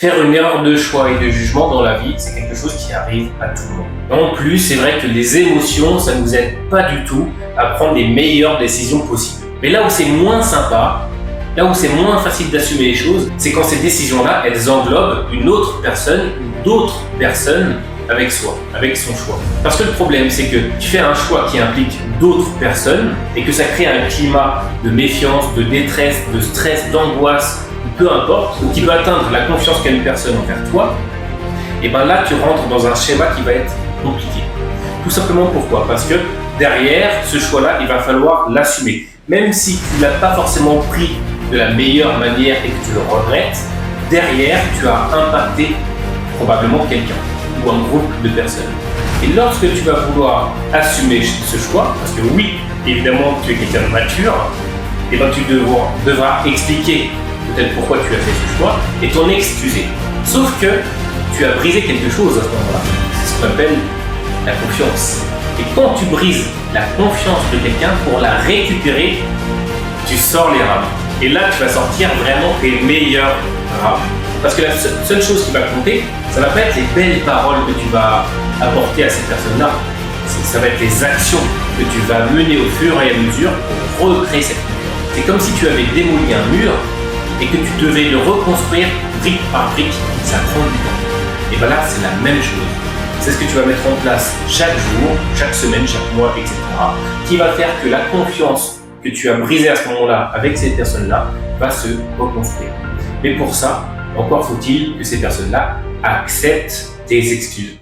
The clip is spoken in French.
Faire une erreur de choix et de jugement dans la vie, c'est quelque chose qui arrive à tout le monde. En plus, c'est vrai que les émotions, ça ne nous aide pas du tout à prendre les meilleures décisions possibles. Mais là où c'est moins sympa, là où c'est moins facile d'assumer les choses, c'est quand ces décisions-là, elles englobent une autre personne ou d'autres personnes avec soi, avec son choix. Parce que le problème, c'est que tu fais un choix qui implique d'autres personnes et que ça crée un climat de méfiance, de détresse, de stress, d'angoisse, peu importe, ou qui peut atteindre la confiance qu'a une personne envers toi, et bien là tu rentres dans un schéma qui va être compliqué. Tout simplement pourquoi ? Parce que derrière ce choix-là, il va falloir l'assumer. Même si tu ne l'as pas forcément pris de la meilleure manière et que tu le regrettes, derrière tu as impacté probablement quelqu'un ou un groupe de personnes. Et lorsque tu vas vouloir assumer ce choix, parce que oui, évidemment tu es quelqu'un de mature, et bien tu devras expliquer peut-être pourquoi tu as fait ce choix, et t'en excuser. Sauf que tu as brisé quelque chose à ce moment-là. C'est ce qu'on appelle la confiance. Et quand tu brises la confiance de quelqu'un, pour la récupérer, tu sors les rames. Et là, tu vas sortir vraiment tes meilleures rames. Parce que la seule chose qui va compter, ça va pas être les belles paroles que tu vas apporter à cette personne-là. Ça va être les actions que tu vas mener au fur et à mesure pour recréer cette confiance. C'est comme si tu avais démoli un mur et que tu devais le reconstruire brique par brique, ça prend du temps. Et bien là, c'est la même chose. C'est ce que tu vas mettre en place chaque jour, chaque semaine, chaque mois, etc. qui va faire que la confiance que tu as brisée à ce moment-là avec ces personnes-là va se reconstruire. Mais pour ça, encore faut-il que ces personnes-là acceptent tes excuses.